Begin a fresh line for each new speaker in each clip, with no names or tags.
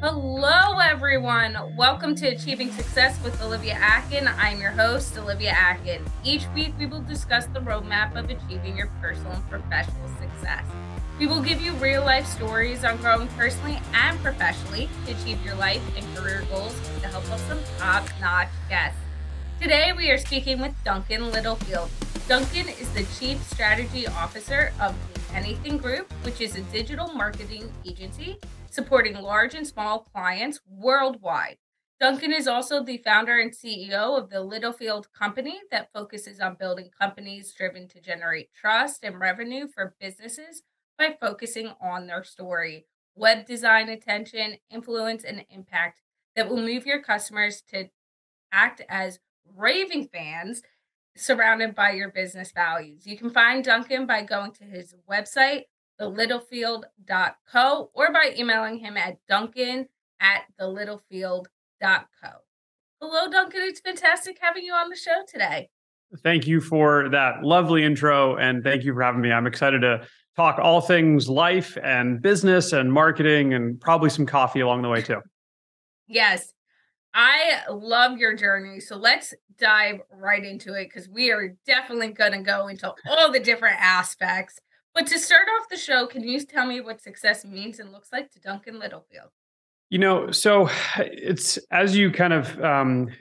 Hello, everyone. Welcome to Achieving Success with Olivia Atkin. I'm your host, Olivia Atkin. Each week, we will discuss the roadmap of achieving your personal and professional success. We will give you real-life stories on growing personally and professionally to achieve your life and career goals with the help of some top-notch guests. Today, we are speaking with Duncan Littlefield. Duncan is the Chief Strategy Officer of the Anything Group, which is a digital marketing agency supporting large and small clients worldwide. Duncan is also the founder and CEO of the Littlefield Company that focuses on building companies driven to generate trust and revenue for businesses by focusing on their story, web design, attention, influence, and impact that will move your customers to act as raving fans surrounded by your business values. You can find Duncan by going to his website, thelittlefield.co, or by emailing him at duncan@thelittlefield.co. Hello, Duncan. It's fantastic having you on the show today.
Thank you for that lovely intro, and thank you for having me. I'm excited to talk all things life and business and marketing and probably some coffee along the way too.
Yes, I love your journey. So let's dive right into it because we are definitely going to go into all the different aspects. But to start off the show, can you tell me what success means and looks like to Duncan Littlefield?
So it's as you kind of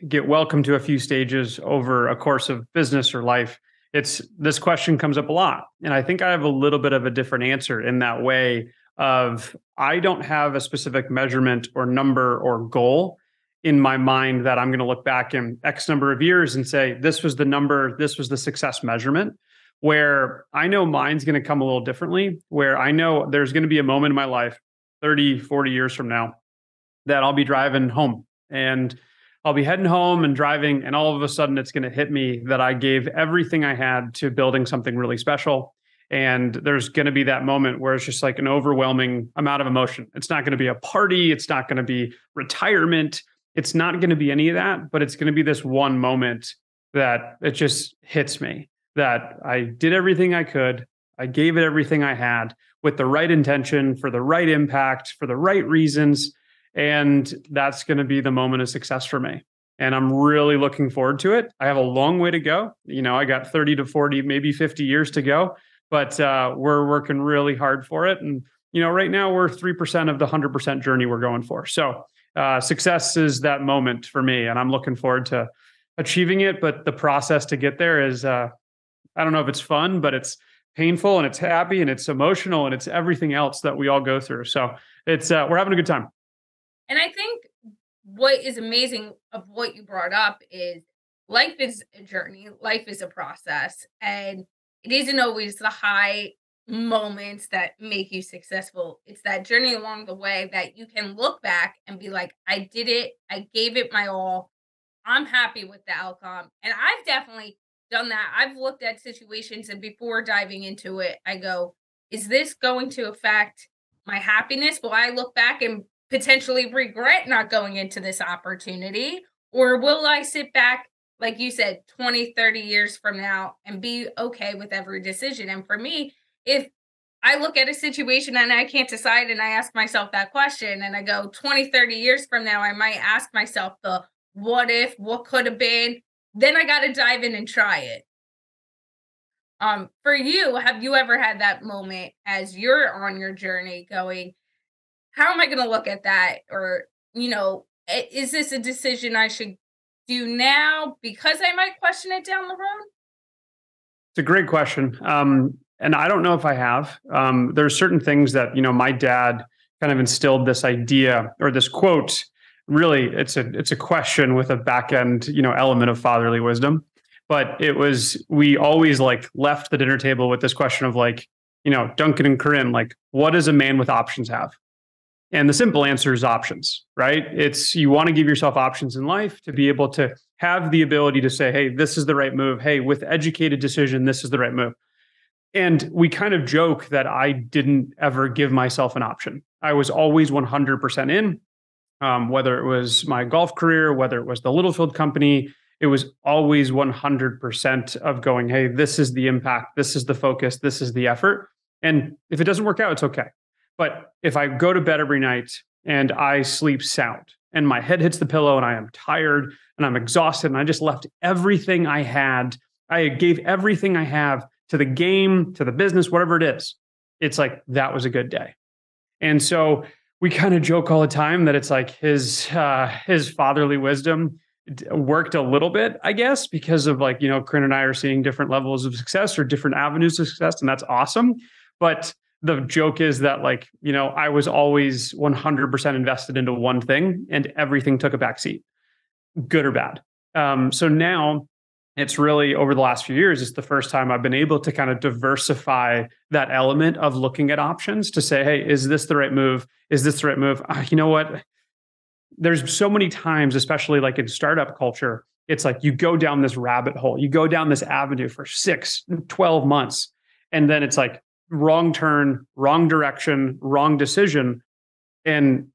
get welcome to a few stages over a course of business or life, this question comes up a lot. And I think I have a little bit of a different answer in that way of I don't have a specific measurement or number or goal in my mind that I'm going to look back in X number of years and say, this was the number, this was the success measurement. Where I know mine's going to come a little differently, where I know there's going to be a moment in my life, 30, 40 years from now, that I'll be driving home and I'll be heading home and driving. And all of a sudden it's going to hit me that I gave everything I had to building something really special. And there's going to be that moment where it's just like an overwhelming amount of emotion. It's not going to be a party. It's not going to be retirement. It's not going to be any of that, but it's going to be this one moment that it just hits me. That I did everything I could. I gave it everything I had with the right intention, for the right impact, for the right reasons. And that's going to be the moment of success for me. And I'm really looking forward to it. I have a long way to go. I got 30 to 40, maybe 50 years to go, but we're working really hard for it. And, right now we're 3% of the 100% journey we're going for. So success is that moment for me. And I'm looking forward to achieving it. But the process to get there is, I don't know if it's fun, but it's painful and it's happy and it's emotional and it's everything else that we all go through. So we're having a good time.
And I think what is amazing of what you brought up is life is a journey, life is a process, and it isn't always the high moments that make you successful. It's that journey along the way that you can look back and be like, I did it. I gave it my all. I'm happy with the outcome. And I've definitely done that. I've looked at situations and before diving into it, I go, is this going to affect my happiness? Will I look back and potentially regret not going into this opportunity? Or will I sit back, like you said, 20, 30 years from now and be okay with every decision? And for me, if I look at a situation and I can't decide and I ask myself that question and I go 20, 30 years from now, I might ask myself the what if, what could have been, then I got to dive in and try it. For you, have you ever had that moment as you're on your journey going, how am I going to look at that? Or, is this a decision I should do now because I might question it down the road?
It's a great question. And I don't know if I have. There's certain things that, my dad kind of instilled this idea or this quote. Really, it's a question with a back end, element of fatherly wisdom. But we always left the dinner table with this question of Duncan and Corinne, what does a man with options have? And the simple answer is options, right? You want to give yourself options in life to be able to have the ability to say, hey, this is the right move. Hey, with educated decision, this is the right move. And we kind of joke that I didn't ever give myself an option. I was always 100% in. Whether it was my golf career, whether it was the Littlefield company, it was always 100% of going, hey, this is the impact, this is the focus, this is the effort. And if it doesn't work out, it's okay. But if I go to bed every night and I sleep sound and my head hits the pillow and I am tired and I'm exhausted and I just left everything I had. I gave everything I have to the game, to the business, whatever it is. It's like that was a good day. And so we kind of joke all the time that it's like his fatherly wisdom worked a little bit, I guess, because of like, Corinne and I are seeing different levels of success or different avenues of success, and that's awesome. But the joke is that like, I was always 100% invested into one thing and everything took a backseat, good or bad. So now it's really over the last few years, it's the first time I've been able to kind of diversify that element of looking at options to say, hey, is this the right move? Is this the right move? You know what? There's so many times, especially like in startup culture, it's like you go down this rabbit hole, you go down this avenue for 6, 12 months, and then it's like wrong turn, wrong direction, wrong decision, and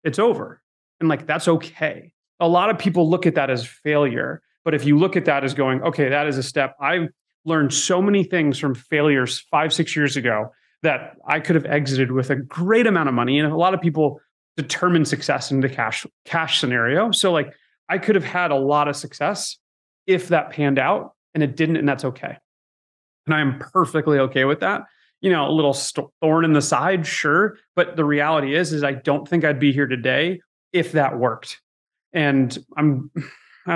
it's over. And like, that's okay. A lot of people look at that as failure. But if you look at that as going, okay, that is a step. I've learned so many things from failures 5, 6 years ago that I could have exited with a great amount of money. And a lot of people determine success in the cash scenario. So like I could have had a lot of success if that panned out and it didn't, and that's okay. And I am perfectly okay with that. A little thorn in the side, sure. But the reality is I don't think I'd be here today if that worked. And I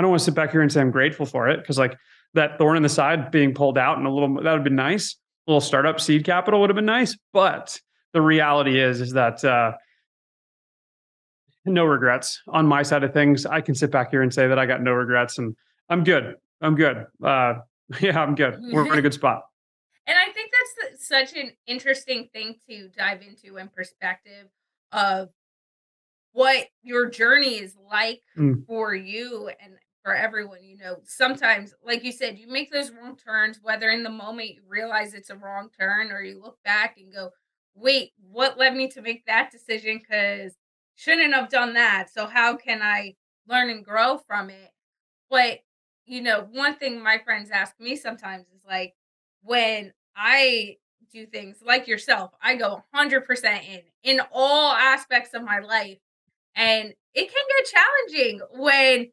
don't want to sit back here and say I'm grateful for it, because like that thorn in the side being pulled out and that would have been nice. A little startup seed capital would have been nice. But the reality is that no regrets on my side of things. I can sit back here and say that I got no regrets and I'm good. I'm good. Yeah, I'm good. We're in a good spot.
And I think that's such an interesting thing to dive into in perspective of what your journey is like for you and for everyone. Sometimes, like you said, you make those wrong turns, whether in the moment you realize it's a wrong turn or you look back and go, wait, what led me to make that decision? Because shouldn't have done that. So how can I learn and grow from it? But, one thing my friends ask me sometimes is like, when I do things like yourself, I go 100% in all aspects of my life. And it can get challenging when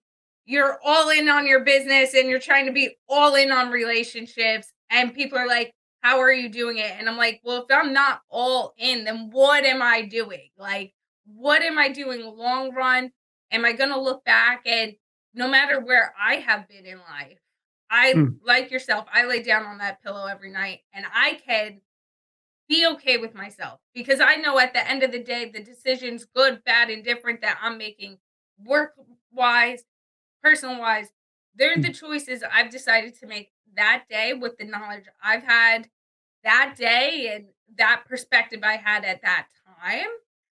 you're all in on your business and you're trying to be all in on relationships. And people are like, how are you doing it? And I'm like, well, if I'm not all in, then what am I doing? Like, what am I doing long run? Am I going to look back and no matter where I have been in life, like yourself, I lay down on that pillow every night and I can be okay with myself because I know at the end of the day, the decisions, good, bad, and different that I'm making, work wise, personal wise, they're the choices I've decided to make that day with the knowledge I've had that day and that perspective I had at that time.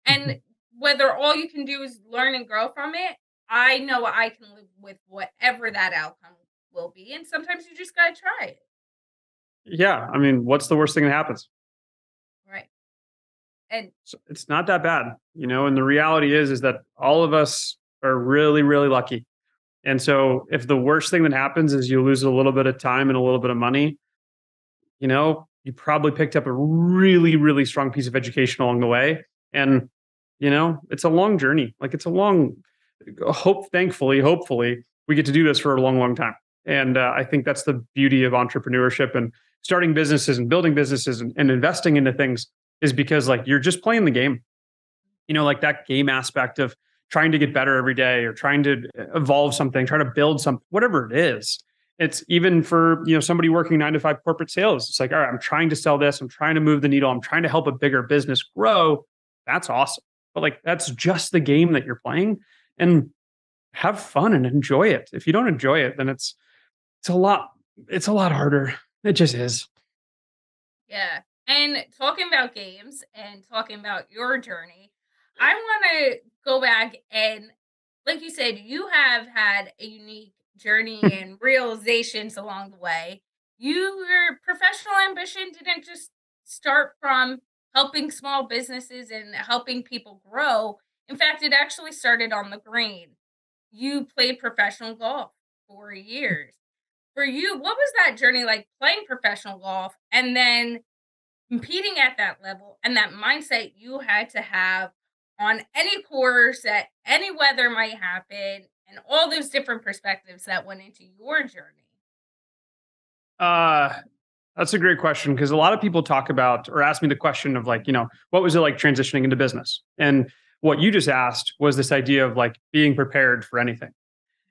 And whether all you can do is learn and grow from it, I know I can live with whatever that outcome will be. And sometimes you just got to try it.
Yeah. I mean, what's the worst thing that happens?
Right. And
so it's not that bad, and the reality is that all of us are really, really lucky. And so if the worst thing that happens is you lose a little bit of time and a little bit of money, you probably picked up a really, really strong piece of education along the way. And, it's a long journey. Like it's a long hopefully, we get to do this for a long, long time. And I think that's the beauty of entrepreneurship and starting businesses and building businesses and investing into things is because like you're just playing the game, like that game aspect of trying to get better every day or trying to evolve something, try to build something, whatever it is. It's even for, somebody working 9 to 5 corporate sales. It's like, all right, I'm trying to sell this. I'm trying to move the needle. I'm trying to help a bigger business grow. That's awesome. But like, that's just the game that you're playing, and have fun and enjoy it. If you don't enjoy it, then it's a lot harder. It just is.
yeah. And talking about games and talking about your journey, I want to go back and, like you said, you have had a unique journey and realizations along the way. Your professional ambition didn't just start from helping small businesses and helping people grow. In fact, it actually started on the green. You played professional golf for years. For you, what was that journey like playing professional golf and then competing at that level and that mindset you had to have on any course that any weather might happen and all those different perspectives that went into your journey?
Uh, that's a great question because a lot of people talk about or ask me the question of like, what was it like transitioning into business? And what you just asked was this idea of like being prepared for anything.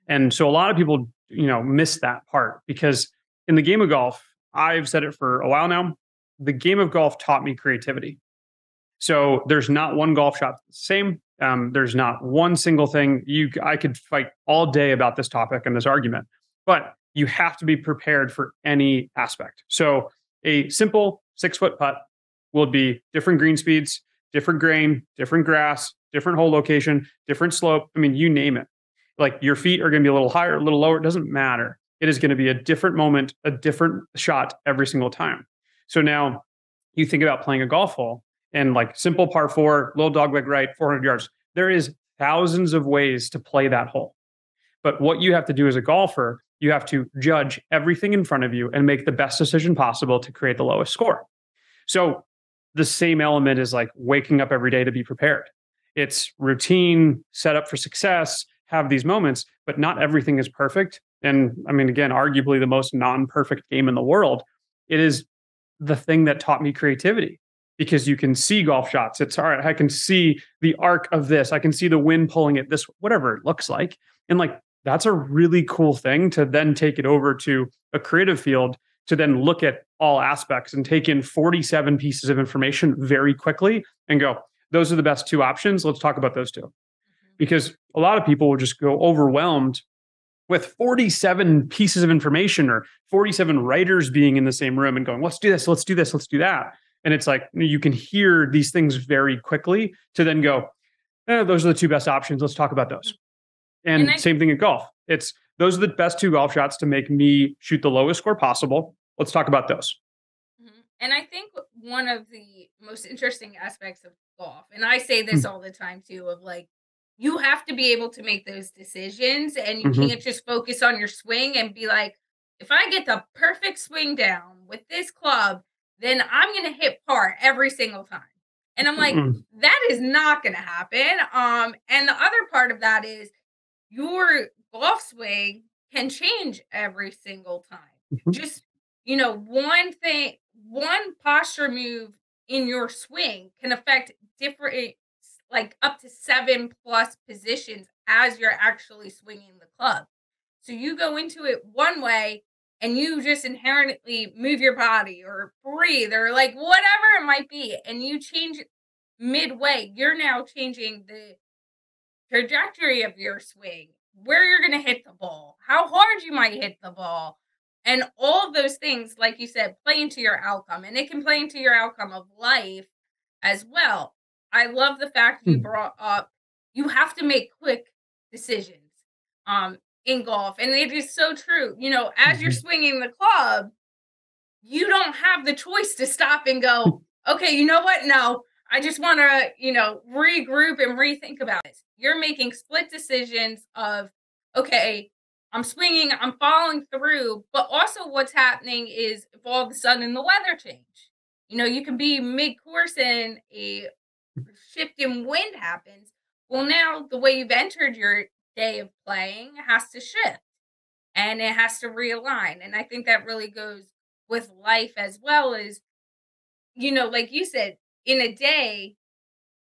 And so a lot of people, miss that part because in the game of golf, I've said it for a while now, the game of golf taught me creativity. So there's not one golf shot that's the same. There's not one single thing. I could fight all day about this topic and this argument, but you have to be prepared for any aspect. So a simple 6-foot putt will be different green speeds, different grain, different grass, different hole location, different slope. I mean, you name it. Like your feet are going to be a little higher, a little lower. It doesn't matter. It is going to be a different moment, a different shot every single time. So now you think about playing a golf hole and like simple par 4, little dogleg right, 400 yards. There is thousands of ways to play that hole. But what you have to do as a golfer, you have to judge everything in front of you and make the best decision possible to create the lowest score. So the same element is like waking up every day to be prepared. It's routine, set up for success, have these moments, but not everything is perfect. And I mean, again, arguably the most non-perfect game in the world. It is the thing that taught me creativity because you can see golf shots. It's all right. I can see the arc of this. I can see the wind pulling it this, whatever it looks like. And like, that's a really cool thing to then take it over to a creative field to then look at all aspects and take in 47 pieces of information very quickly and go, those are the best two options. Let's talk about those two. Because a lot of people will just go overwhelmed with 47 pieces of information or 47 writers being in the same room and going, let's do this, let's do this, let's do that. And it's like, you can hear these things very quickly to then go, those are the two best options. Let's talk about those. And same thing in golf. It's those are the best two golf shots to make me shoot the lowest score possible. Let's talk about those.
And I think one of the most interesting aspects of golf, and I say this all the time too, of like, you have to be able to make those decisions and you can't just focus on your swing and be like, if I get the perfect swing down with this club, then I'm going to hit par every single time. And I'm like, that is not going to happen. And the other part of that is your golf swing can change every single time. Just, one posture move in your swing can affect different, like up to 7+ positions as you're actually swinging the club. So you go into it one way and you just inherently move your body or breathe or like whatever it might be. And you change midway. You're now changing the trajectory of your swing, where you're going to hit the ball, how hard you might hit the ball. And all of those things, like you said, play into your outcome. And it can play into your outcome of life as well. I love the fact you brought up you have to make quick decisions in golf. And it is so true. As you're swinging the club, you don't have the choice to stop and go, okay, you know what? No, I just want to, regroup and rethink about this. You're making split decisions of, okay, I'm swinging, I'm following through, but also what's happening is if all of a sudden the weather change, you can be mid-course and a shift in wind happens. Well, now the way you've entered your day of playing has to shift and it has to realign. And I think that really goes with life as well as, like you said, in a day,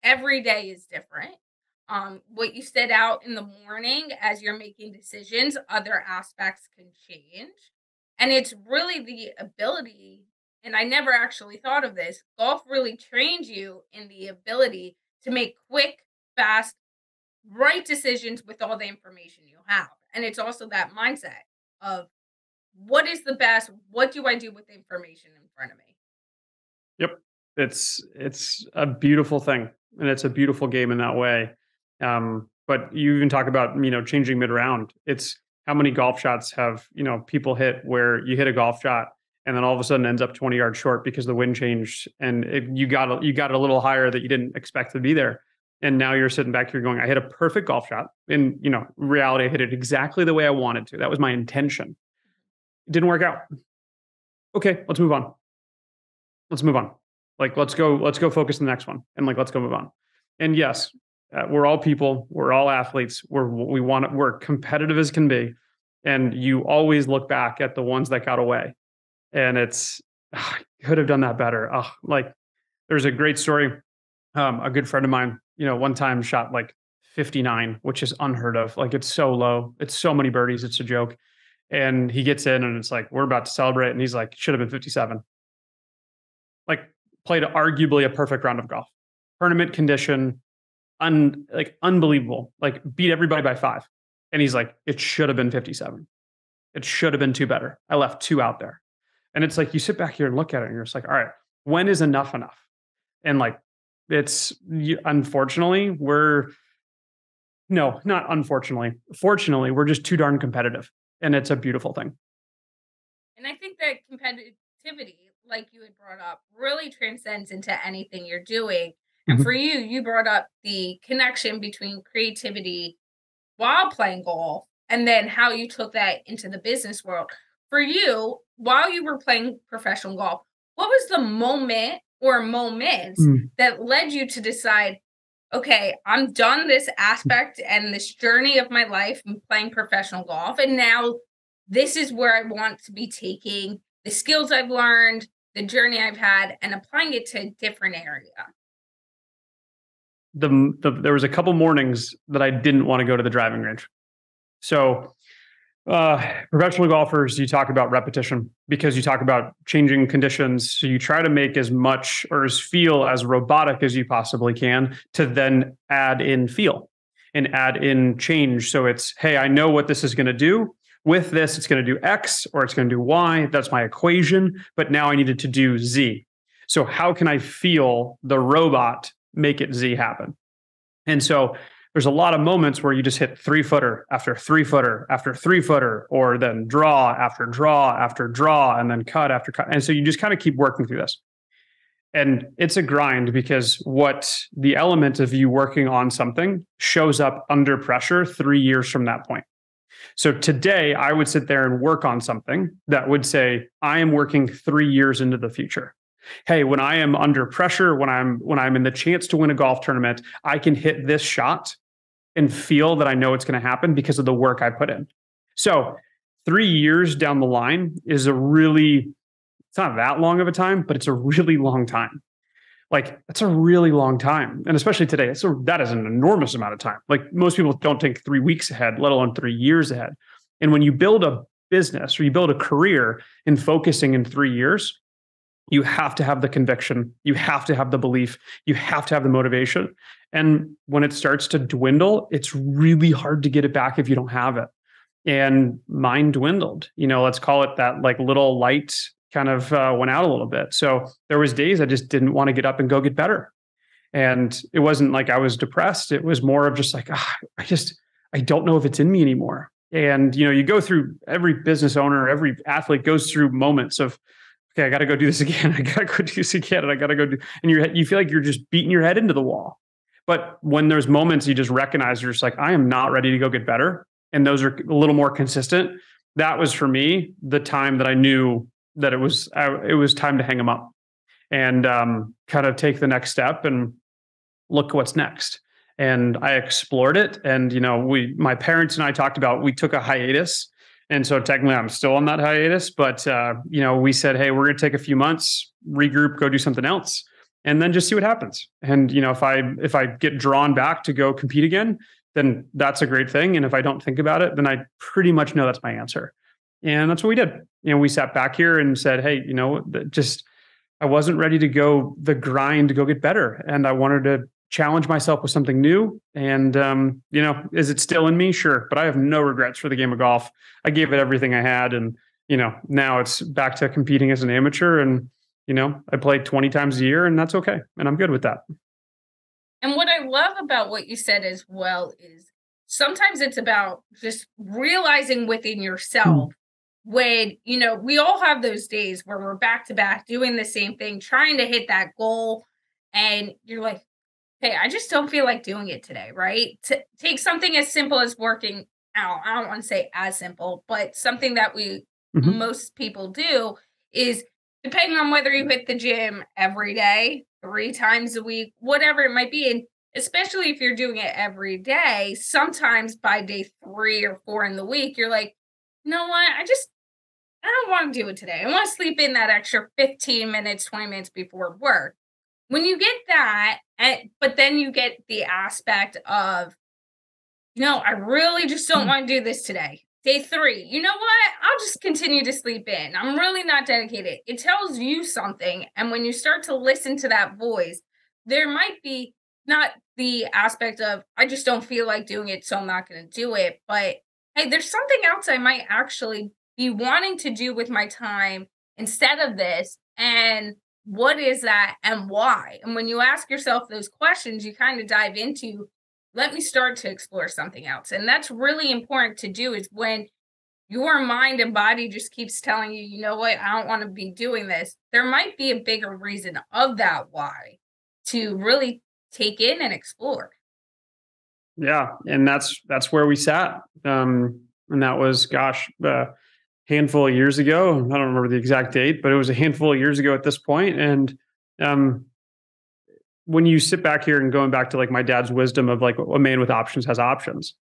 every day is different. What you set out in the morning as you're making decisions, other aspects can change. And it's really the ability, and I never actually thought of this, golf really trains you in the ability to make quick, fast, right decisions with all the information you have. And it's also that mindset of what is the best, what do I do with the information in front of me?
Yep. It's a beautiful thing and it's a beautiful game in that way. But you even talk about, changing mid round. It's how many golf shots have, people hit where you hit a golf shot and then all of a sudden ends up 20 yards short because the wind changed and you got it a little higher that you didn't expect to be there. And now you're sitting back here going, I hit a perfect golf shot. In, reality, I hit it exactly the way I wanted to. That was my intention. It didn't work out. Okay, let's move on. Let's move on. Like, let's go focus on the next one. And like, let's go move on. And yes, we're all people, we're all athletes, we're competitive as can be. And you always look back at the ones that got away. And it's, could have done that better. Like there's a great story. A good friend of mine, one time shot like 59, which is unheard of. Like it's so low. It's so many birdies. It's a joke. And he gets in and it's like, we're about to celebrate. And he's like, should have been 57. Like played arguably a perfect round of golf. Tournament condition, unbelievable. Like beat everybody by 5. And he's like, it should have been 57. It should have been 2 better. I left 2 out there. And it's like, you sit back here and look at it and you're just like, all right, when is enough enough? And like, unfortunately, not unfortunately, fortunately, we're just too darn competitive. And it's a beautiful thing.
And I think that competitivity, like you had brought up, really transcends into anything you're doing. And for you brought up the connection between creativity while playing golf and then how you took that into the business world. For you, while you were playing professional golf, what was the moment or moments that led you to decide, okay, I'm done this aspect and this journey of my life in playing professional golf, and now this is where I want to be taking the skills I've learned, the journey I've had, and applying it to a different area?
There was a couple mornings that I didn't want to go to the driving range. So professional golfers, you talk about repetition because you talk about changing conditions. So you try to make as much or as feel as robotic as you possibly can to then add in feel and add in change. So it's, hey, I know what this is going to do. With this, it's going to do X or it's going to do Y. That's my equation. But now I needed to do Z. So how can I feel the robot make it Z happen? And so there's a lot of moments where you just hit 3-footer after 3-footer after 3-footer, or then draw after draw after draw, and then cut after cut. And so you just kind of keep working through this. And it's a grind because what the element of you working on something shows up under pressure 3 years from that point. So today I would sit there and work on something that would say, I am working 3 years into the future. Hey, when I am under pressure, when I'm in the chance to win a golf tournament, I can hit this shot and feel that I know it's going to happen because of the work I put in. So 3 years down the line is it's not that long of a time, but it's a really long time. Like that's a really long time. And especially today, that is an enormous amount of time. Like most people don't think 3 weeks ahead, let alone 3 years ahead. And when you build a business or you build a career in focusing in 3 years, you have to have the conviction. You have to have the belief. You have to have the motivation. And when it starts to dwindle, it's really hard to get it back if you don't have it. And mine dwindled. Let's call it that like little light kind of went out a little bit. So there was days I just didn't want to get up and go get better. And it wasn't like I was depressed. It was more of just like, I don't know if it's in me anymore. And, you go through, every business owner, every athlete goes through moments of, okay, I got to go do this again. I got to go do this again. And I got to go do, and you feel like you're just beating your head into the wall. But when there's moments you just recognize, you're just like, I am not ready to go get better. And those are a little more consistent. That was for me, the time that I knew that it was time to hang them up and kind of take the next step and look what's next. And I explored it. And, my parents and I talked about, we took a hiatus. And so technically I'm still on that hiatus, but, we said, hey, we're going to take a few months, regroup, go do something else, and then just see what happens. And, if I get drawn back to go compete again, then that's a great thing. And if I don't think about it, then I pretty much know that's my answer. And that's what we did. We sat back here and said, hey, I wasn't ready to go the grind to go get better. And I wanted to challenge myself with something new. And, is it still in me? Sure. But I have no regrets for the game of golf. I gave it everything I had. And, now it's back to competing as an amateur. And, I play 20 times a year and that's okay. And I'm good with that.
And what I love about what you said as well is sometimes it's about just realizing within yourself when, we all have those days where we're back to back doing the same thing, trying to hit that goal. And you're like, hey, I just don't feel like doing it today, right? To take something as simple as working out. I don't want to say as simple, but something that most people do is, depending on whether you hit the gym every day, 3 times a week, whatever it might be. And especially if you're doing it every day. Sometimes by day 3 or 4 in the week, you're like, you know what? I don't want to do it today. I want to sleep in that extra 15 minutes, 20 minutes before work. When you get that, but then you get the aspect of, no, I really just don't want to do this today. Day 3, you know what? I'll just continue to sleep in. I'm really not dedicated. It tells you something. And when you start to listen to that voice, there might be not the aspect of, I just don't feel like doing it, so I'm not going to do it. But hey, there's something else I might actually be wanting to do with my time instead of this. And what is that and why? And when you ask yourself those questions, you kind of dive into, let me start to explore something else. And that's really important to do, is when your mind and body just keeps telling you, you know what, I don't want to be doing this. There might be a bigger reason of that why to really take in and explore.
Yeah. And that's where we sat. And that was, gosh, a handful of years ago. I don't remember the exact date, but it was a handful of years ago at this point. And when you sit back here and going back to like my dad's wisdom of like, a man with options has options.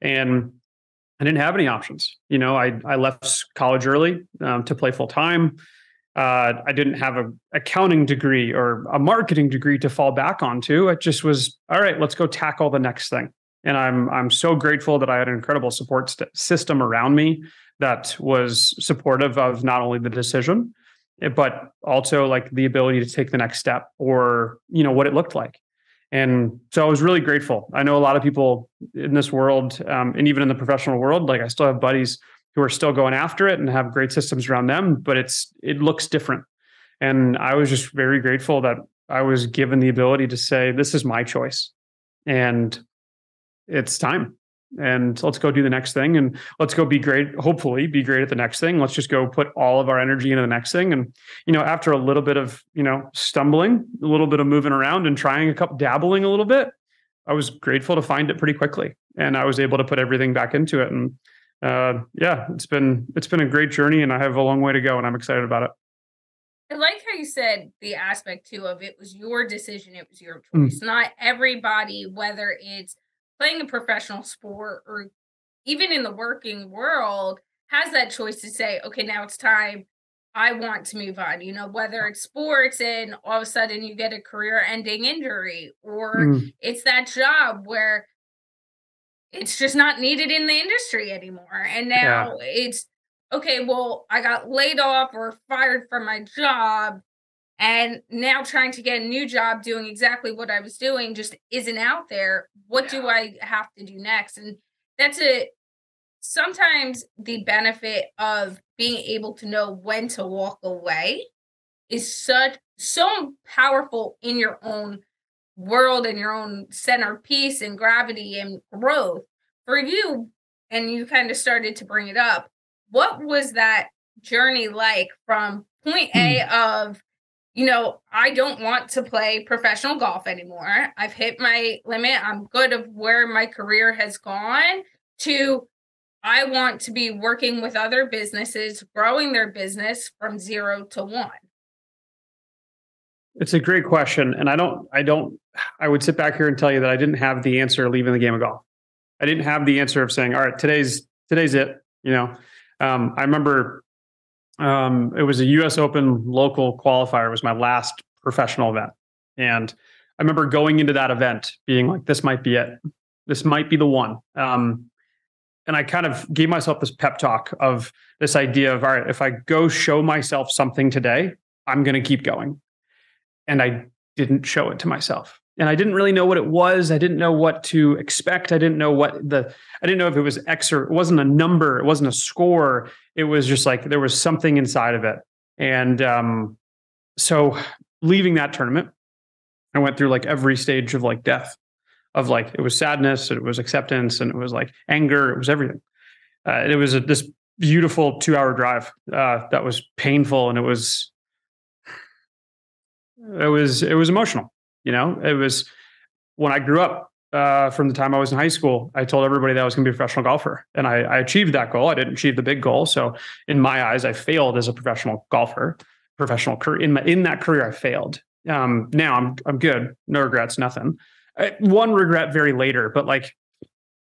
And I didn't have any options. I left college early to play full time. I didn't have an accounting degree or a marketing degree to fall back onto. It just was, all right, let's go tackle the next thing. And I'm so grateful that I had an incredible support system around me that was supportive of not only the decision, but also like the ability to take the next step, or, what it looked like. And so I was really grateful. I know a lot of people in this world, and even in the professional world, like I still have buddies who are still going after it and have great systems around them, but it looks different. And I was just very grateful that I was given the ability to say, this is my choice and it's time. And let's go do the next thing, and let's go be great, hopefully be great at the next thing. Let's just go put all of our energy into the next thing. And, after a little bit of, stumbling, a little bit of moving around and trying dabbling a little bit, I was grateful to find it pretty quickly. And I was able to put everything back into it. And it's been a great journey, and I have a long way to go, and I'm excited about it.
I like how you said the aspect too of, it was your decision, it was your choice. Not everybody, whether it's playing a professional sport or even in the working world, has that choice to say, okay, now it's time. I want to move on, whether it's sports and all of a sudden you get a career ending injury, or it's that job where it's just not needed in the industry anymore. And now it's, okay, well, I got laid off or fired from my job, and now trying to get a new job doing exactly what I was doing just isn't out there. What do I have to do next? And that's sometimes the benefit of being able to know when to walk away is so powerful in your own world and your own centerpiece and gravity and growth for you. And you kind of started to bring it up. What was that journey like from point A of, I don't want to play professional golf anymore, I've hit my limit, I'm good of where my career has gone, to I want to be working with other businesses, growing their business from 0 to 1?
It's a great question. And I would sit back here and tell you that I didn't have the answer leaving the game of golf. I didn't have the answer of saying, all right, today's it. I remember it was a US Open local qualifier. It was my last professional event. And I remember going into that event being like, this might be it. This might be the one. And I kind of gave myself this pep talk of this idea of, all right, if I go show myself something today, I'm going to keep going. And I didn't show it to myself. And I didn't really know what it was. I didn't know what to expect. I didn't know if it was X, or it wasn't a number. It wasn't a score. It was just like, there was something inside of it. And so leaving that tournament, I went through like every stage of like death, of like, it was sadness, it was acceptance, and it was like anger. It was everything. It was this beautiful 2-hour drive that was painful. And it was emotional. It was when I grew up, from the time I was in high school, I told everybody that I was going to be a professional golfer, and I achieved that goal. I didn't achieve the big goal. So in my eyes, I failed as a professional golfer, professional career. In that career, I failed. Now I'm good. No regrets, nothing. one regret very later, but like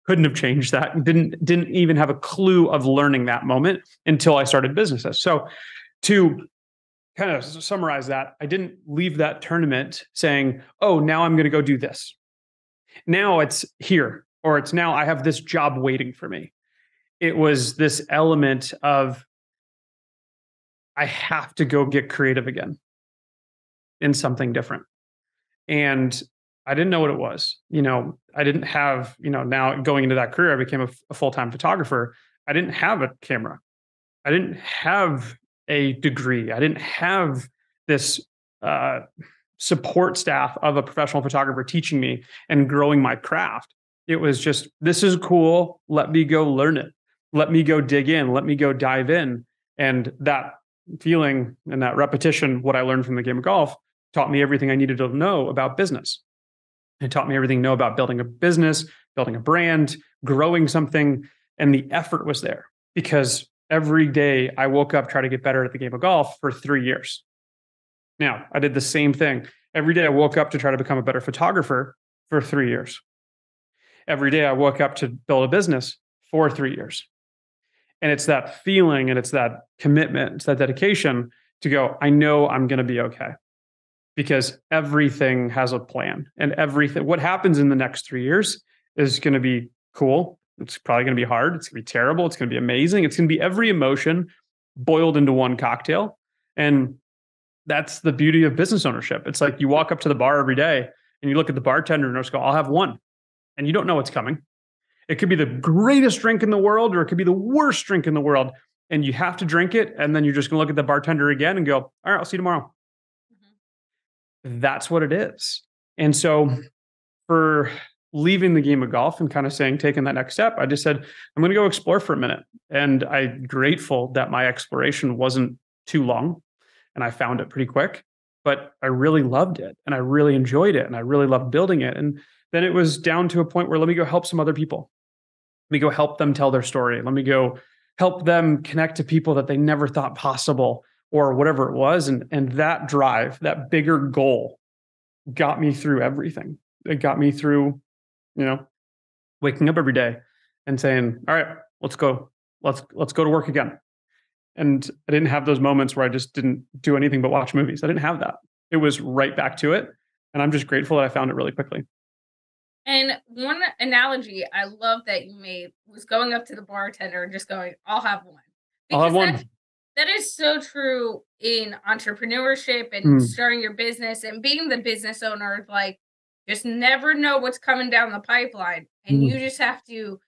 couldn't have changed that. Didn't even have a clue of learning that moment until I started businesses. So to kind of summarize that, I didn't leave that tournament saying, oh, now I'm going to go do this. Now it's here, or it's now I have this job waiting for me. It was this element of I have to go get creative again in something different. And I didn't know what it was. I didn't have, now going into that career, I became a full-time photographer. I didn't have a camera. I didn't have a degree. I didn't have this support staff of a professional photographer teaching me and growing my craft. It was just, this is cool. Let me go learn it. Let me go dig in. Let me go dive in. And that feeling and that repetition, what I learned from the game of golf, taught me everything I needed to know about business. It taught me everything I know about building a business, building a brand, growing something. And the effort was there because every day I woke up, trying to get better at the game of golf for 3 years. Now, I did the same thing. Every day I woke up to try to become a better photographer for 3 years. Every day I woke up to build a business for 3 years. And it's that feeling and it's that commitment, it's that dedication to go, I know I'm going to be okay. Because everything has a plan, and everything, what happens in the next 3 years is going to be cool. It's probably going to be hard. It's going to be terrible. It's going to be amazing. It's going to be every emotion boiled into one cocktail. And that's the beauty of business ownership. It's like you walk up to the bar every day and you look at the bartender and just go, I'll have one. And you don't know what's coming. It could be the greatest drink in the world, or it could be the worst drink in the world. And you have to drink it. And then you're just going to look at the bartender again and go, all right, I'll see you tomorrow. That's what it is. And so for leaving the game of golf and kind of saying, taking that next step, I just said, I'm going to go explore for a minute. And I'm grateful that my exploration wasn't too long and I found it pretty quick, but I really loved it and I really enjoyed it and I really loved building it. And then it was down to a point where let me go help some other people. Let me go help them tell their story. Let me go help them connect to people that they never thought possible, or whatever it was. And that drive, that bigger goal got me through everything. It got me through, waking up every day and saying, all right, let's go. Let's go to work again. And I didn't have those moments where I just didn't do anything but watch movies. I didn't have that. It was right back to it. And I'm just grateful that I found it really quickly.
And one analogy I love that you made was going up to the bartender and just going, I'll have one.
I'll have one.
That is so true in entrepreneurship and starting your business and being the business owner. Like, just never know what's coming down the pipeline. And you just have to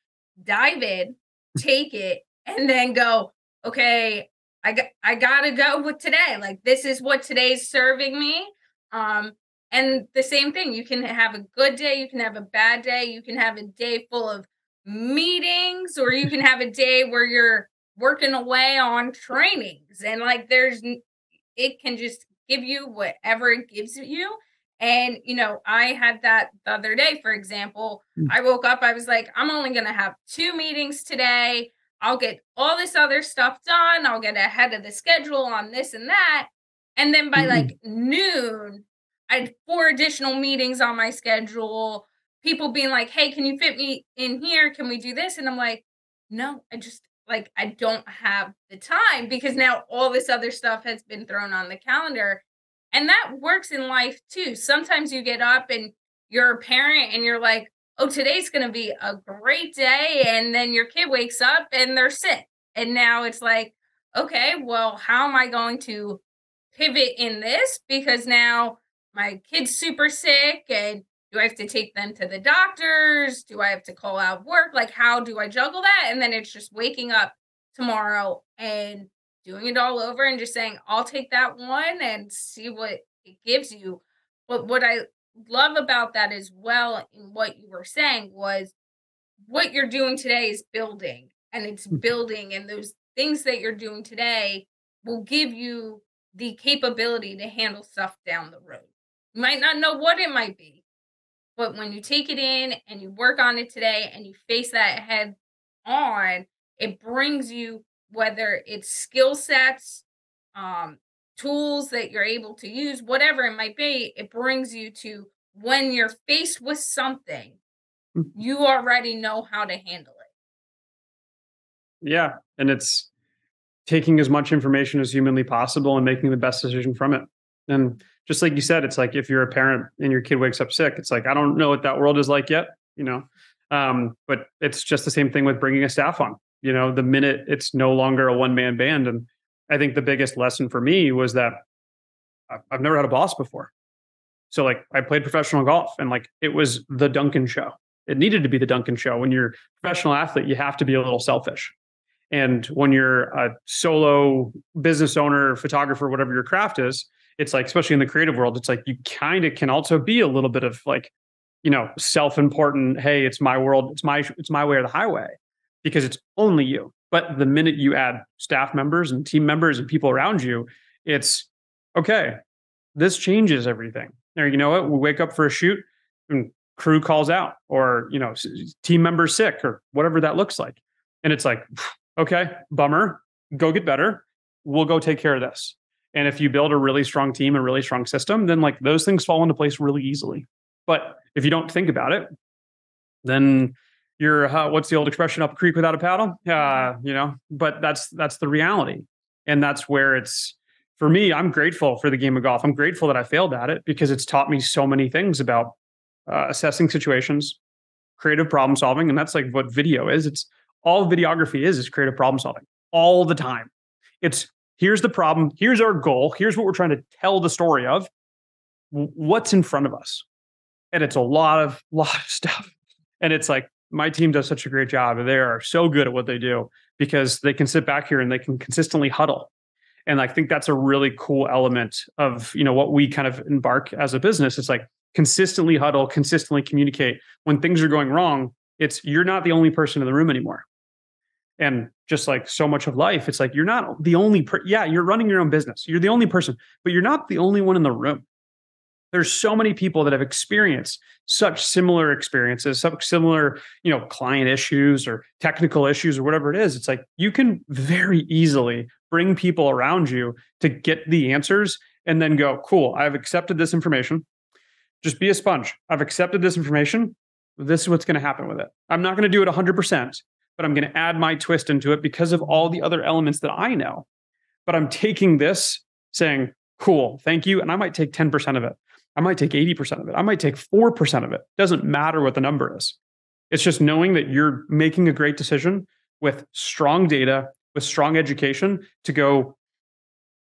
dive in, take it, and then go, okay, I got to go with today. Like, this is what today's serving me. And the same thing, you can have a good day, you can have a bad day, you can have a day full of meetings, or you can have a day where you're working away on trainings, and like it can just give you whatever it gives you. And I had that the other day, for example. I woke up, I was like, I'm only gonna have 2 meetings today. I'll get all this other stuff done. I'll get ahead of the schedule on this and that. And then by like noon, I had 4 additional meetings on my schedule. People being like, hey, can you fit me in here? Can we do this? And I'm like, no, I don't have the time, because now all this other stuff has been thrown on the calendar. And that works in life too. Sometimes you get up and you're a parent and you're like, oh, today's going to be a great day. And then your kid wakes up and they're sick. And now it's like, okay, well, how am I going to pivot in this? Because now my kid's super sick, and do I have to take them to the doctors? Do I have to call out work? Like, how do I juggle that? And then it's just waking up tomorrow and doing it all over and just saying, I'll take that one and see what it gives you. But what I love about that as well, in what you were saying, was what you're doing today is building, and it's building, and those things that you're doing today will give you the capability to handle stuff down the road. You might not know what it might be, but when you take it in and you work on it today and you face that head on, it brings you, whether it's skill sets, tools that you're able to use, whatever it might be, it brings you to when you're faced with something,
Mm.
you already know how to handle it.
Yeah. And it's taking as much information as humanly possible and making the best decision from it. And just like you said, it's like if you're a parent and your kid wakes up sick, it's like, I don't know what that world is like yet, you know. But it's just the same thing with bringing a staff on. You know, the minute it's no longer a one-man band. And I think the biggest lesson for me was that I've never had a boss before. So like I played professional golf and like it was the Duncan show. It needed to be the Duncan show. When you're a professional athlete, you have to be a little selfish. And when you're a solo business owner, photographer, whatever your craft is, it's like, especially in the creative world, it's like you kind of can also be a little bit of like, you know, self-important. Hey, it's my world. It's my way or the highway, because it's only you. But the minute you add staff members and team members and people around you, it's okay. This changes everything. Or you know what? We wake up for a shoot and crew calls out, or you know, team member sick, or whatever that looks like, and it's like, okay, bummer. Go get better. We'll go take care of this. And if you build a really strong team and really strong system, then like those things fall into place really easily. But if you don't think about it, then you're what's the old expression? Up a creek without a paddle. You know. But that's the reality, and that's where it's for me. I'm grateful for the game of golf. I'm grateful that I failed at it because it's taught me so many things about assessing situations, creative problem solving, and that's like what video is. It's all videography is creative problem solving all the time. It's here's the problem, here's our goal, here's what we're trying to tell the story of, what's in front of us, and it's a lot of stuff. And it's like my team does such a great job, and they are so good at what they do because they can sit back here and they can consistently huddle. And I think that's a really cool element of, you know, what we kind of embark as a business. It's like consistently huddle, consistently communicate. When things are going wrong, it's you're not the only person in the room anymore. And just like so much of life, it's like you're not the only yeah, you're running your own business. You're the only person, but you're not the only one in the room. There's so many people that have experienced such similar experiences, such similar, you know, client issues or technical issues or whatever it is. It's like you can very easily bring people around you to get the answers and then go, cool, I've accepted this information. Just be a sponge. I've accepted this information. This is what's going to happen with it. I'm not going to do it 100%, but I'm going to add my twist into it because of all the other elements that I know. But I'm taking this saying, cool, thank you. And I might take 10% of it. I might take 80% of it. I might take 4% of it. Doesn't matter what the number is. It's just knowing that you're making a great decision with strong data, with strong education to go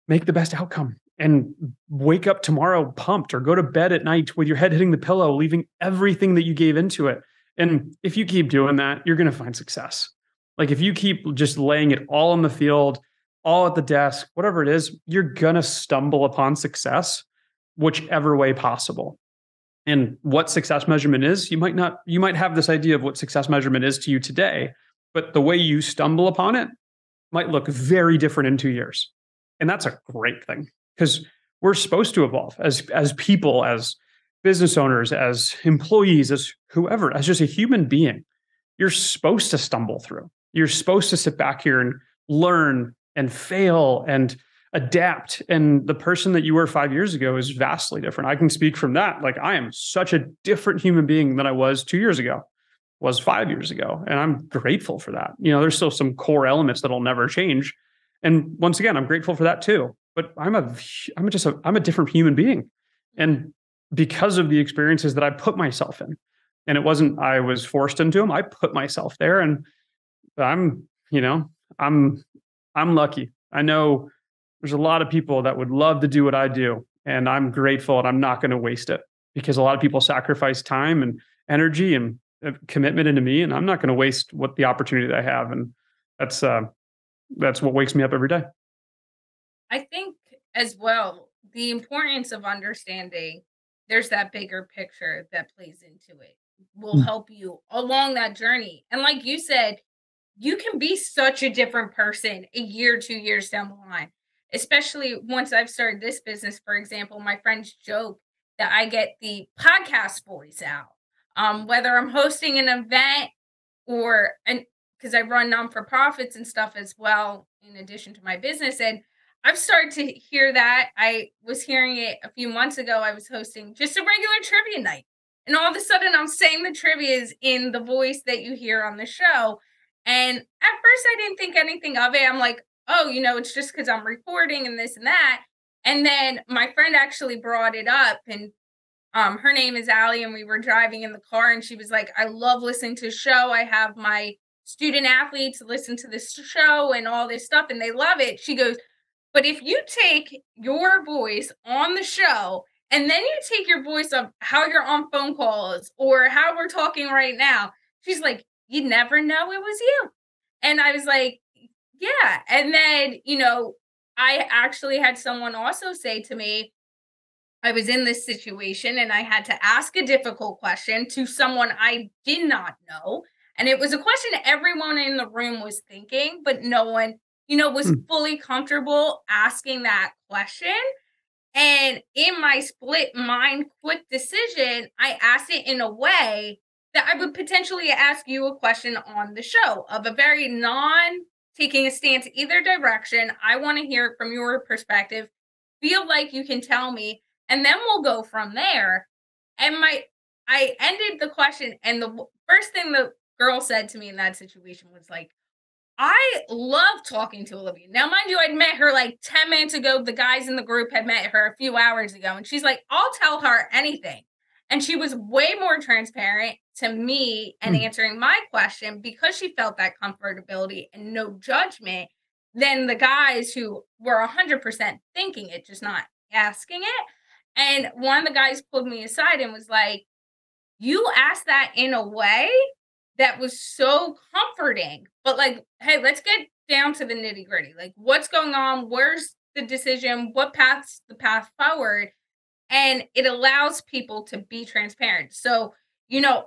make the best outcome and wake up tomorrow pumped, or go to bed at night with your head hitting the pillow, leaving everything that you gave into it. And if you keep doing that, you're going to find success. Like if you keep just laying it all on the field, all at the desk, whatever it is, you're going to stumble upon success whichever way possible. And what success measurement is, you might have this idea of what success measurement is to you today, but the way you stumble upon it might look very different in 2 years. And that's a great thing because we're supposed to evolve as people, as business owners, as employees, as whoever, as just a human being. You're supposed to stumble through. You're supposed to sit back here and learn and fail and adapt. And the person that you were 5 years ago is vastly different. I can speak from that. Like I am such a different human being than I was 2 years ago, was 5 years ago. And I'm grateful for that. You know, there's still some core elements that'll never change. And once again, I'm grateful for that too. But I'm a different human being. And because of the experiences that I put myself in, and it wasn't, I was forced into them. I put myself there, and I'm lucky. I know there's a lot of people that would love to do what I do, and I'm grateful, and I'm not going to waste it because a lot of people sacrifice time and energy and commitment into me, and I'm not going to waste what the opportunity that I have. And that's what wakes me up every day.
I think as well, the importance of understanding there's that bigger picture that plays into it will help you along that journey. And like you said, you can be such a different person a year, 2 years down the line, especially once I've started this business. For example, my friends joke that I get the podcast voice out, whether I'm hosting an event and because I run non-for-profits and stuff as well, in addition to my business. And I've started to hear that. I was hearing it a few months ago. I was hosting just a regular trivia night. And all of a sudden I'm saying the trivias in the voice that you hear on the show. And at first I didn't think anything of it. I'm like, oh, it's just because I'm recording and this and that. And then my friend actually brought it up, and her name is Allie, and we were driving in the car, and she was like, I love listening to the show. I have my student athletes listen to this show and all this stuff, and they love it. She goes, but if you take your voice on the show and then you take your voice of how you're on phone calls or how we're talking right now, she's like, you never know it was you. And I was like, yeah. And then, I actually had someone also say to me, I was in this situation and I had to ask a difficult question to someone I did not know. And it was a question everyone in the room was thinking, but no one, was fully comfortable asking that question. And in my split mind, quick decision, I asked it in a way that I would potentially ask you a question on the show of a very taking a stance either direction. I want to hear it from your perspective. Feel like you can tell me, and then we'll go from there. And I ended the question, and the first thing the girl said to me in that situation was like, I love talking to Olivia. Now, mind you, I'd met her like 10 minutes ago. The guys in the group had met her a few hours ago. And she's like, I'll tell her anything. And she was way more transparent to me and answering my question because she felt that comfortability and no judgment than the guys who were 100% thinking it, just not asking it. And one of the guys pulled me aside and was like, you asked that in a way that was so comforting, but like, hey, let's get down to the nitty gritty. Like, what's going on? Where's the decision? What path's the path forward? And it allows people to be transparent. So,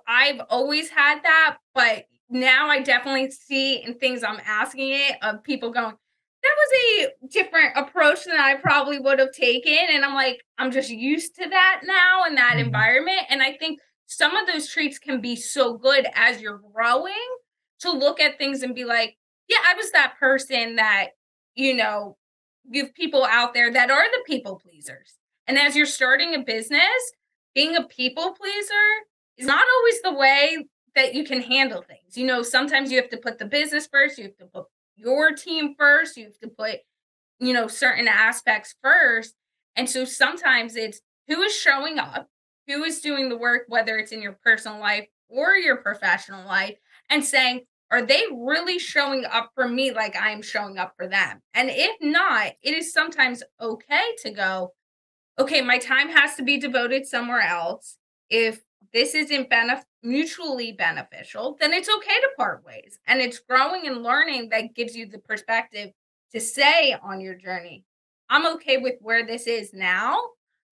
I've always had that, but now I definitely see in things I'm asking it of people going, that was a different approach than I probably would have taken. And I'm like, I'm just used to that now in that environment. And I think some of those traits can be so good as you're growing to look at things and be like, yeah, I was that person that, you have people out there that are the people pleasers. And as you're starting a business, being a people pleaser is not always the way that you can handle things. Sometimes you have to put the business first, you have to put your team first, you have to put, certain aspects first. And so sometimes it's who is showing up, who is doing the work, whether it's in your personal life or your professional life, and saying, are they really showing up for me like I'm showing up for them? And if not, it is sometimes okay to go, okay, my time has to be devoted somewhere else. If this isn't mutually beneficial, then it's okay to part ways. And it's growing and learning that gives you the perspective to say on your journey, I'm okay with where this is now.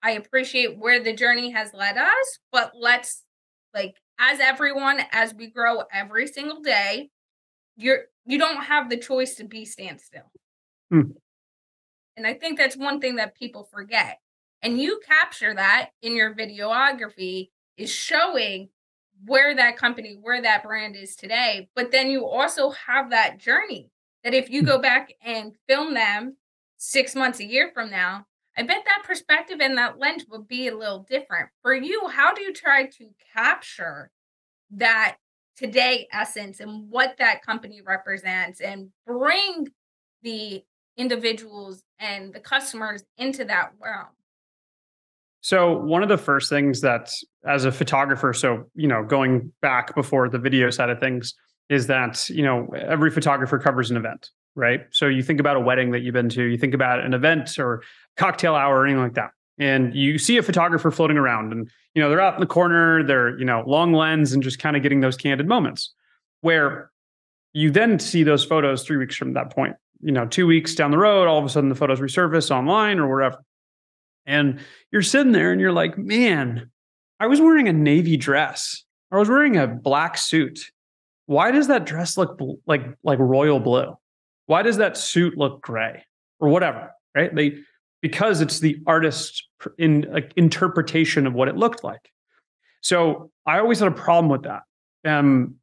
I appreciate where the journey has led us, but let's, like, as everyone, as we grow every single day, you don't have the choice to be standstill. And I think that's one thing that people forget. And you capture that in your videography, is showing where that company, where that brand is today. But then you also have that journey that if you go back and film them 6 months, a year from now, I bet that perspective and that lens would be a little different. For you, how do you try to capture that today essence and what that company represents and bring the individuals and the customers into that realm?
So one of the first things that, as a photographer, so, going back before the video side of things, is that, every photographer covers an event, right? So you think about a wedding that you've been to, you think about an event or cocktail hour or anything like that. And you see a photographer floating around and, they're out in the corner, they're, long lens and just kind of getting those candid moments where you then see those photos 3 weeks from that point, 2 weeks down the road, all of a sudden the photos resurface online or wherever. And you're sitting there and you're like, man, I was wearing a navy dress. Or I was wearing a black suit. Why does that dress look like royal blue? Why does that suit look gray or whatever? Right? Because it's the artist's interpretation of what it looked like. So I always had a problem with that. And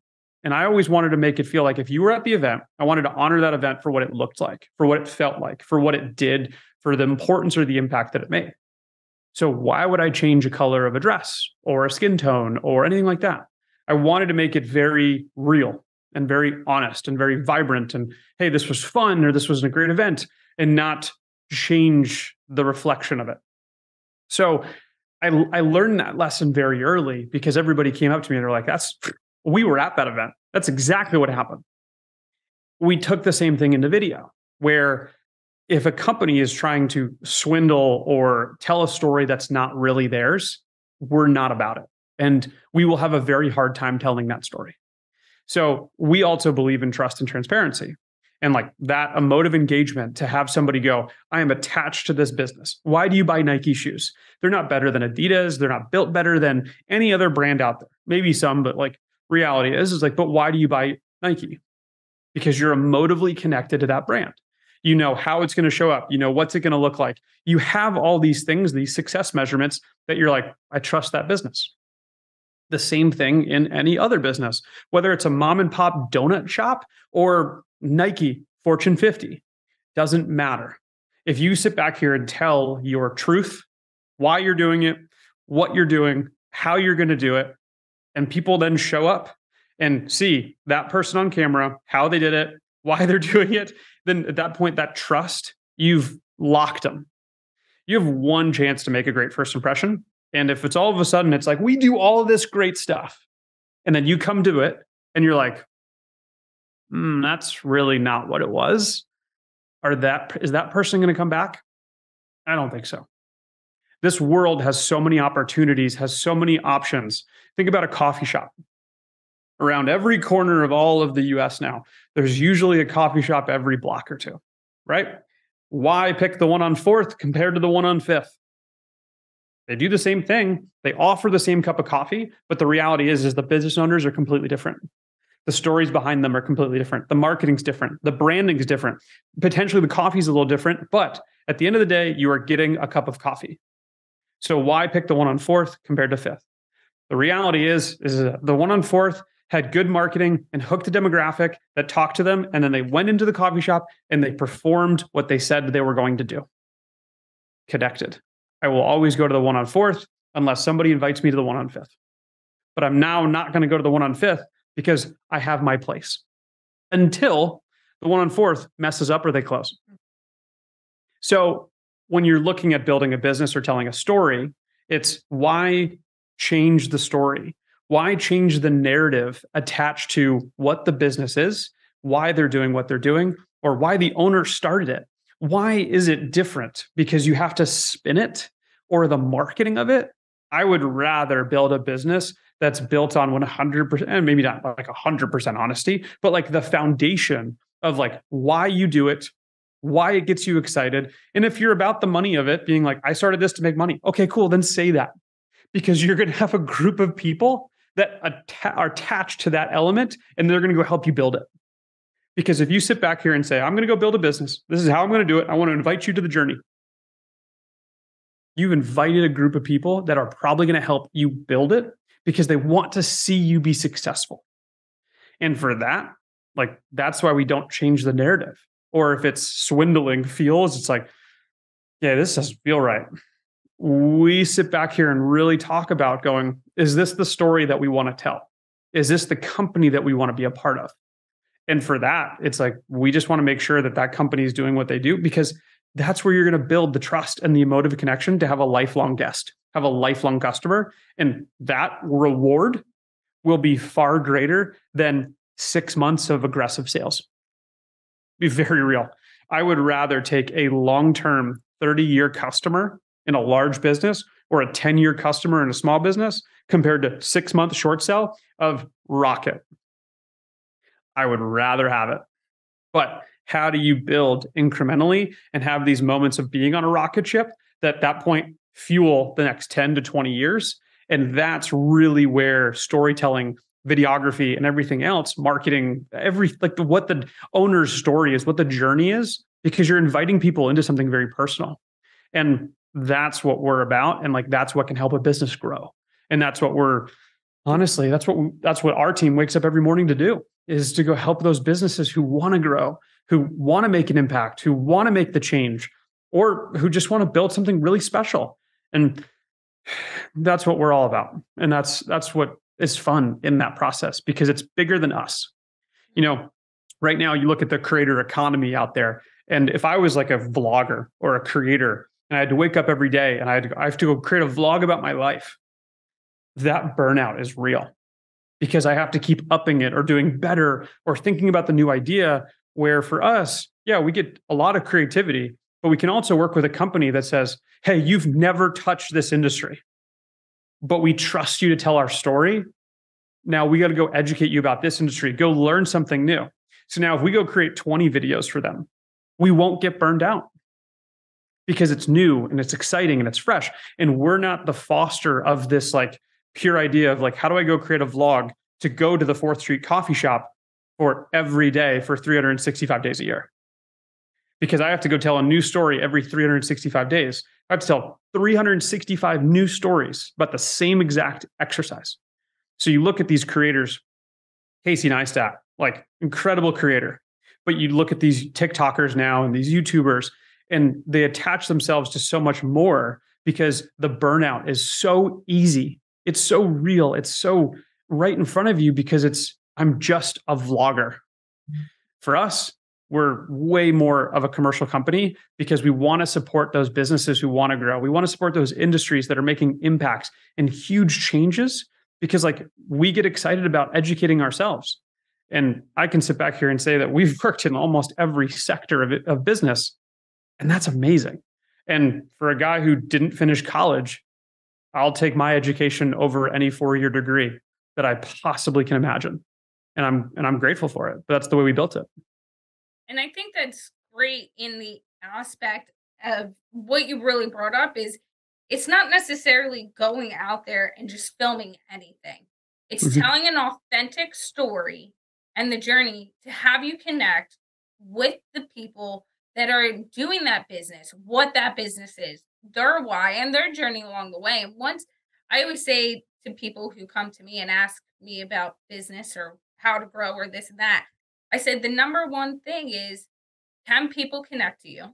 I always wanted to make it feel like if you were at the event, I wanted to honor that event for what it looked like, for what it felt like, for what it did, for the importance or the impact that it made. So why would I change a color of a dress or a skin tone or anything like that? I wanted to make it very real and very honest and very vibrant. And hey, this was fun or this was a great event, and not change the reflection of it. So I learned that lesson very early because everybody came up to me and they're like, we were at that event. That's exactly what happened. We took the same thing into video, where if a company is trying to swindle or tell a story that's not really theirs, we're not about it. And we will have a very hard time telling that story. So we also believe in trust and transparency. And like that emotive engagement to have somebody go, I am attached to this business. Why do you buy Nike shoes? They're not better than Adidas. They're not built better than any other brand out there. Maybe some, but like reality is like, but why do you buy Nike? Because you're emotively connected to that brand. You know how it's going to show up. You know, what's it going to look like? You have all these things, these success measurements that you're like, I trust that business. The same thing in any other business, whether it's a mom and pop donut shop or Nike Fortune 50, doesn't matter. If you sit back here and tell your truth, why you're doing it, what you're doing, how you're going to do it, and people then show up and see that person on camera, how they did it, why they're doing it, then at that point, that trust, you've locked them. You have one chance to make a great first impression. And if it's all of a sudden, it's like, we do all of this great stuff, and then you come to it and you're like, that's really not what it was. Is that person going to come back? I don't think so. This world has so many opportunities, has so many options. Think about a coffee shop. Around every corner of all of the US now, there's usually a coffee shop every block or two, right? Why pick the one on 4th compared to the one on 5th? They do the same thing. They offer the same cup of coffee, but the reality is the business owners are completely different. The stories behind them are completely different. The marketing's different. The branding's different. Potentially the coffee's a little different, but at the end of the day, you are getting a cup of coffee. So why pick the one on 4th compared to 5th? The reality is the one on 4th had good marketing and hooked a demographic that talked to them, and then they went into the coffee shop and they performed what they said they were going to do. Connected. I will always go to the one on 4th unless somebody invites me to the one on 5th. But I'm now not going to go to the one on 5th because I have my place until the one on 4th messes up or they close. So when you're looking at building a business or telling a story, it's why change the story? Why change the narrative attached to what the business is, why they're doing what they're doing, or why the owner started it? Why is it different? Because you have to spin it or the marketing of it? I would rather build a business that's built on 100%, and maybe not like 100% honesty, but like the foundation of like why you do it, why it gets you excited. And if you're about the money of it, being like, I started this to make money. Okay, cool. Then say that, because you're going to have a group of people that are attached to that element, and they're going to go help you build it. Because if you sit back here and say, I'm going to go build a business, this is how I'm going to do it, I want to invite you to the journey. You've invited a group of people that are probably going to help you build it because they want to see you be successful. And for that, like, that's why we don't change the narrative. Or if it's swindling feels, it's like, yeah, this doesn't feel right. We sit back here and really talk about going, is this the story that we want to tell? Is this the company that we want to be a part of? And for that, it's like, we just want to make sure that that company is doing what they do, because that's where you're going to build the trust and the emotive connection to have a lifelong guest, have a lifelong customer. And that reward will be far greater than 6 months of aggressive sales. Be very real. I would rather take a long-term 30-year customer in a large business or a 10-year customer in a small business compared to 6-month short sell of rocket. I would rather have it. But how do you build incrementally and have these moments of being on a rocket ship that at that point fuel the next 10 to 20 years? And that's really where storytelling, videography, and everything else, marketing, what the owner's story is, what the journey is, because you're inviting people into something very personal. And that's what we're about. And like, that's what can help a business grow. And that's what that's what our team wakes up every morning to do, is to go help those businesses who want to grow, who want to make an impact, who want to make the change, or who just want to build something really special. And that's what we're all about. And that's what is fun in that process, because it's bigger than us. Right now you look at the creator economy out there. And if I was like a vlogger or a creator and I had to wake up every day and I have to go create a vlog about my life, that burnout is real, because I have to keep upping it or doing better or thinking about the new idea. Where for us, yeah, we get a lot of creativity, but we can also work with a company that says, hey, you've never touched this industry, but we trust you to tell our story. Now we got to go educate you about this industry, go learn something new. So now if we go create 20 videos for them, we won't get burned out, because it's new and it's exciting and it's fresh. And we're not the foster of this like pure idea of like, how do I go create a vlog to go to the 4th Street coffee shop for every day for 365 days a year? Because I have to go tell a new story every 365 days. I have to tell 365 new stories about the same exact exercise. So you look at these creators, Casey Neistat, like incredible creator. But you look at these TikTokers now and these YouTubers, and they attach themselves to so much more because the burnout is so easy. It's so real. It's so right in front of you, because I'm just a vlogger. For us, we're way more of a commercial company, because we want to support those businesses who want to grow. We want to support those industries that are making impacts and huge changes, because like we get excited about educating ourselves. And I can sit back here and say that we've worked in almost every sector of business, and that's amazing. And for a guy who didn't finish college, I'll take my education over any 4-year degree that I possibly can imagine. And I'm grateful for it. But that's the way we built it.
And I think that's great in the aspect of what you really brought up is it's not necessarily going out there and just filming anything. It's telling an authentic story and the journey to have you connect with the people that are doing that business, what that business is, their why, and their journey along the way. And once I always say to people who come to me and ask me about business or how to grow or this and that, I said the number one thing is, can people connect to you?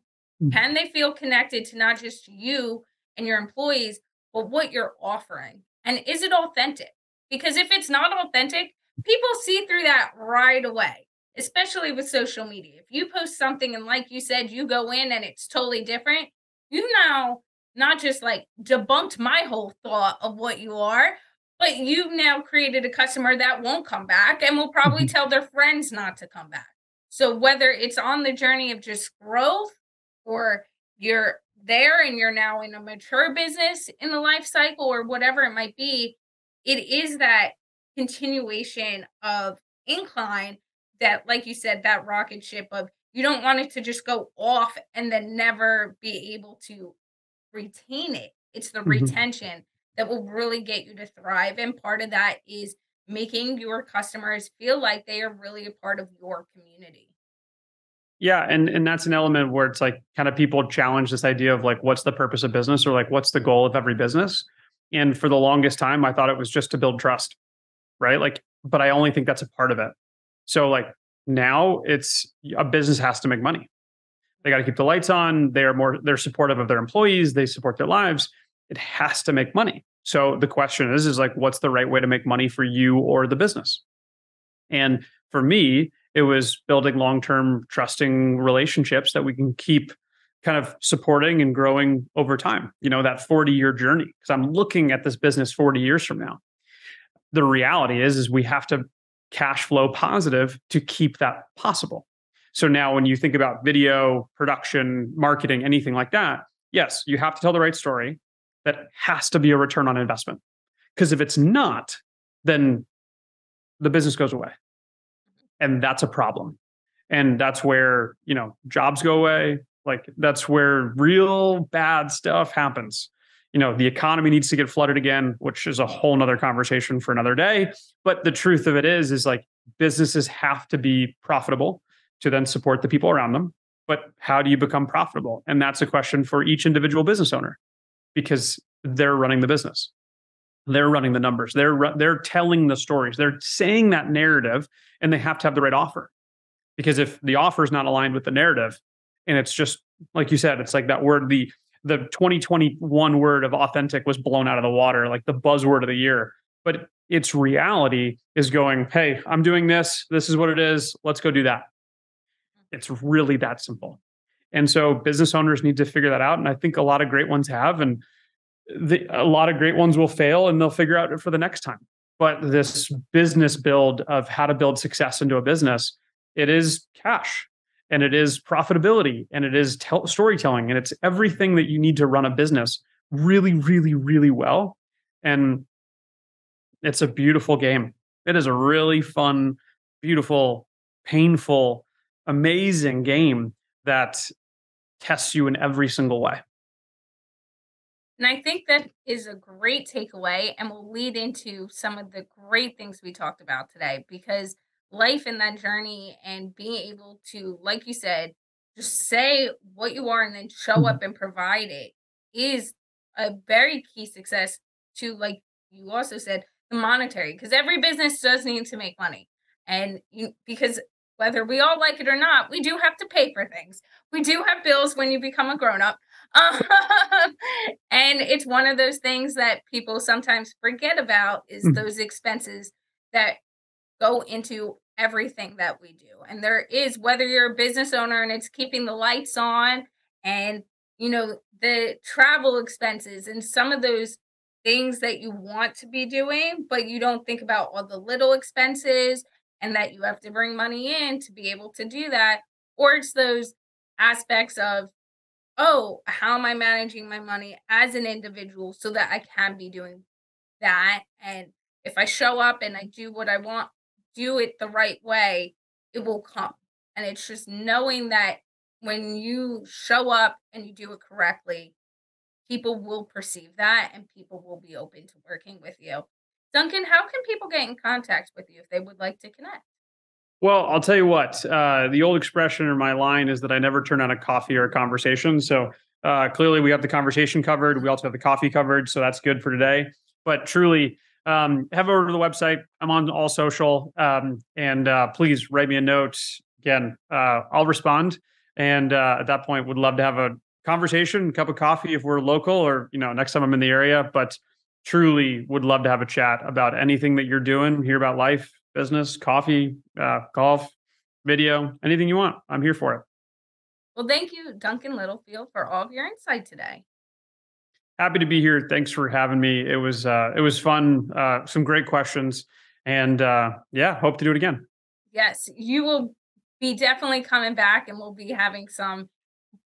Can they feel connected to not just you and your employees, but what you're offering? And is it authentic? Because if it's not authentic, people see through that right away, especially with social media. If you post something and like you said, you go in and it's totally different, you now not just like debunked my whole thought of what you are, but you've now created a customer that won't come back and will probably tell their friends not to come back. So whether it's on the journey of just growth, or you're there and you're now in a mature business in the life cycle, or whatever it might be, it is that continuation of incline that, like you said, that rocket ship of you don't want it to just go off and then never be able to retain it. It's the retention that will really get you to thrive. And part of that is making your customers feel like they are really a part of your community.
Yeah. And that's an element where it's like kind of people challenge this idea of like, what's the purpose of business, or like, what's the goal of every business? And for the longest time, I thought it was just to build trust, right? Like, but I only think that's a part of it. So like now it's a business has to make money. They got to keep the lights on. They're supportive of their employees. They support their lives. It has to make money. So the question is like, what's the right way to make money for you or the business? And for me, it was building long-term trusting relationships that we can keep kind of supporting and growing over time, that 40-year journey. Because I'm looking at this business 40 years from now. The reality is we have to cash flow positive to keep that possible. So now when you think about video, production, marketing, anything like that, yes, you have to tell the right story. That has to be a return on investment. Because if it's not, then the business goes away. And that's a problem. And that's where, jobs go away. Like that's where real bad stuff happens. The economy needs to get flooded again, which is a whole nother conversation for another day. But the truth of it is like businesses have to be profitable to then support the people around them. But how do you become profitable? And that's a question for each individual business owner, because they're running the business. They're running the numbers. They're telling the stories. They're saying that narrative, and they have to have the right offer. Because if the offer is not aligned with the narrative, and it's just like you said, it's like that word, the 2021 word of authentic was blown out of the water, like the buzzword of the year. But its reality is going, hey, I'm doing this. This is what it is. Let's go do that. It's really that simple. And so business owners need to figure that out. And I think a lot of great ones have. And a lot of great ones will fail and they'll figure out it for the next time. But this business build of how to build success into a business, it is cash and it is profitability and it is storytelling and it's everything that you need to run a business really, really, really well. And it's a beautiful game. It is a really fun, beautiful, painful, amazing game that tests you in every single way.
And I think that is a great takeaway and will lead into some of the great things we talked about today because life in that journey and being able to, like you said, just say what you are and then show up and provide it is a very key success to, like you also said, the monetary, because every business does need to make money. And because whether we all like it or not, we do have to pay for things. We do have bills when you become a grown up. And it's one of those things that people sometimes forget about is those expenses that go into everything that we do. And there is, whether you're a business owner and it's keeping the lights on and, the travel expenses and some of those things that you want to be doing, but you don't think about all the little expenses and that you have to bring money in to be able to do that. Or it's those aspects of, oh, how am I managing my money as an individual so that I can be doing that? And if I show up and I do what I want, do it the right way, it will come. And it's just knowing that when you show up and you do it correctly, people will perceive that and people will be open to working with you. Duncan, how can people get in contact with you if they would like to connect?
Well, I'll tell you what, the old expression or my line is that I never turn on a coffee or a conversation. So clearly we have the conversation covered. We also have the coffee covered. So that's good for today. But truly, head over to the website. I'm on all social. And please write me a note. Again, I'll respond. And at that point, would love to have a conversation, cup of coffee if we're local or, next time I'm in the area. But truly would love to have a chat about anything that you're doing, hear about life, business, coffee, golf, video, anything you want. I'm here for it.
Well, thank you, Duncan Littlefield, for all of your insight today.
Happy to be here. Thanks for having me. It was fun. Some great questions, and hope to do it again.
Yes, you will be definitely coming back, and we'll be having some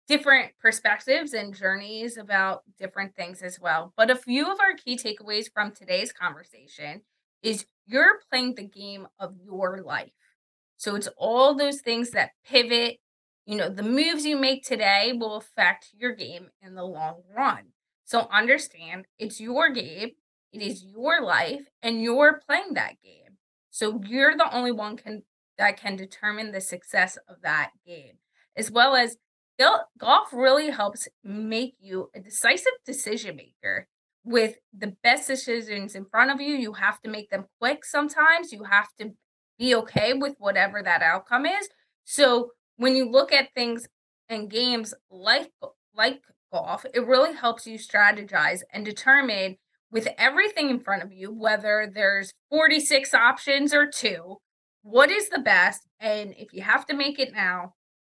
different perspectives and journeys about different things as well. But a few of our key takeaways from today's conversation is you're playing the game of your life. So it's all those things that pivot. The moves you make today will affect your game in the long run. So understand it's your game, it is your life, and you're playing that game. So you're the only one that can determine the success of that game, as well as golf really helps make you a decisive decision maker with the best decisions in front of you. You have to make them quick sometimes. You have to be okay with whatever that outcome is. So when you look at things and games like golf, it really helps you strategize and determine with everything in front of you, whether there's 46 options or two, what is the best? And if you have to make it now,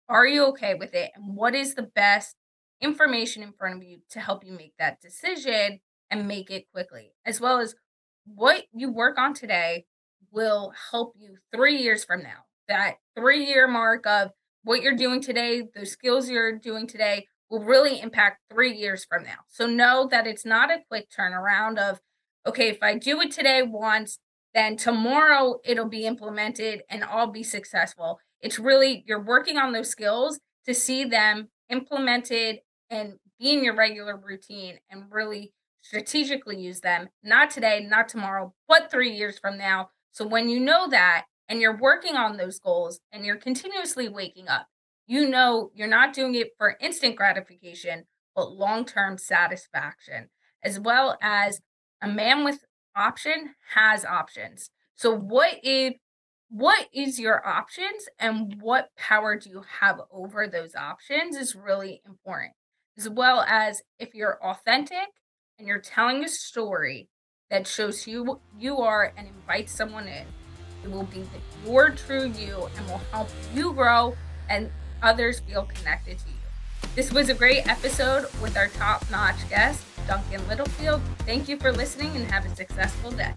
are you okay with it? And what is the best information in front of you to help you make that decision and make it quickly, as well as what you work on today will help you 3 years from now. That 3 year mark of what you're doing today, those skills you're doing today will really impact 3 years from now. So know that it's not a quick turnaround of, okay, if I do it today once, then tomorrow it'll be implemented and I'll be successful. It's really, you're working on those skills to see them implemented and be in your regular routine and really strategically use them, not today, not tomorrow, but 3 years from now. So when you know that and you're working on those goals and you're continuously waking up, you're not doing it for instant gratification, but long-term satisfaction, as well as a man with option has options. So what is your options and what power do you have over those options is really important, as well as if you're authentic and you're telling a story that shows who you are and invites someone in. It will be your true you and will help you grow and others feel connected to you. This was a great episode with our top-notch guest, Duncan Littlefield. Thank you for listening and have a successful day.